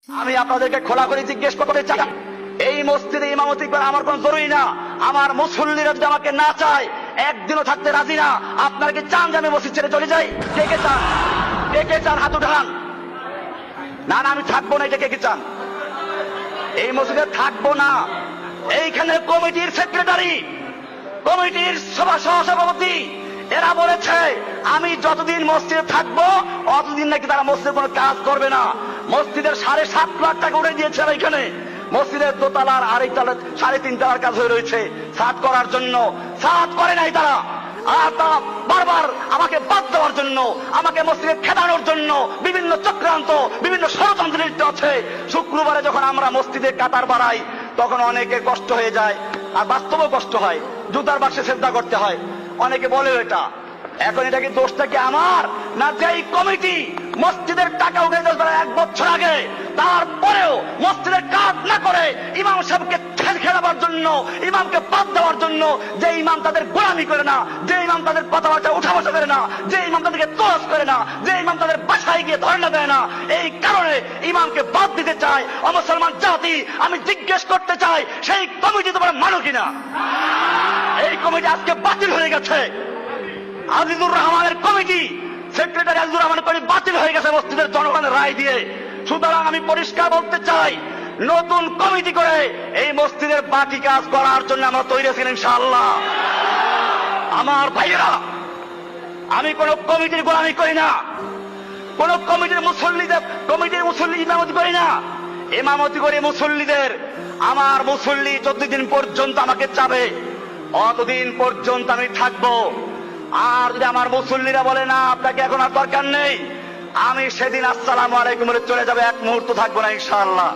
আমি আপনাদেরকে খোলা করে জিজ্ঞেস করতে চাই, এই মসজিদে ইমামতি করা আমার কোন জরুরি না। আমার মুসল্লিরা যদি আমাকে না চায়, একদিনও থাকতে রাজি না। আপনারা কি চান যে আমি মসজিদ ছেড়ে চলে যাই? কে কে চান? কে কে চান হাত উঠান। না না, আমি থাকবো না, এটা কে কে চান? এই মসজিদে থাকবো না। এইখানে কমিটির সেক্রেটারি, কমিটির সভাপতি এরা বলেছে আমি যতদিন মসজিদে থাকবো অতদিন নাকি তারা মসজিদে কোনো কাজ করবে না। মসজিদের 7.5 লাখ টাকা উঠে দিয়েছে এখানে। মসজিদের দোতলার আরেকতলা 3.5 তলার কাজ হয়ে রয়েছে ছাদ করার জন্য, ছাদ করে নাই তারা। আর তারা বারবার আমাকে বাদ দেওয়ার জন্য, আমাকে মসজিদে খেদানোর জন্য বিভিন্ন চক্রান্ত, বিভিন্ন ষড়যন্ত্র লিপ্ত আছে। শুক্রবারে যখন আমরা মসজিদে কাতার বাড়াই তখন অনেকে কষ্ট হয়ে যায়, আর বাস্তবেও কষ্ট হয়, জুতার বাক্সে শ্রদ্ধা করতে হয়। অনেকে বলে এটা, এখন এটা কি দোষটা কি আমার না যেই কমিটি মসজিদের টাকা উঠে দিয়েছে 1 বছর আগে, তারপরেও মসজিদের কাজ না করে ইমাম সাহেবকে খেলাবার জন্য, ইমামকে বাদ দেওয়ার জন্য, যে ইমাম তাদের গোলামি করে না, যে ইমাম তাদের কথাবার্তা উঠা বসা করে না, যে ইমাম তাদেরকে তোয়াজ করে না, যে ইমাম তাদের বাসায় গিয়ে ধর্ণা দেয় না, এই কারণে ইমামকে বাদ দিতে চায় অমুসলমান জাতি। আমি জিজ্ঞেস করতে চাই, সেই কমিটি তোমরা মানো কিনা? এই কমিটি আজকে বাতিল হয়ে গেছে। আজিজুর রহমানের কমিটি, সেক্রেটারি আজিজুর রহমানের কমিটি বাতিল হয়ে গেছে মসজিদের জনগণের রায় দিয়ে। সুতরাং আমি পরিষ্কার বলতে চাই, নতুন কমিটি করে এই মসজিদের বাকি কাজ করার জন্য আমরা তৈরি আছি ইনশাআল্লাহ। আমার ভাইয়েরা, আমি কোন কমিটির গোলামি করি না, কোন কমিটির মুসল্লি ইমামতি করি না। ইমামতি করি মুসল্লিদের। আমার মুসল্লি যতদিন পর্যন্ত আমাকে চাবে অতদিন পর্যন্ত আমি থাকবো। আর যদি আমার মুসল্লিরা বলে না আপনাকে এখন আর দরকার নেই, আমি সেদিন আসসালামু আলাইকুম বলে চলে যাবে, 1 মুহূর্ত থাকবো না ইনশাআল্লাহ।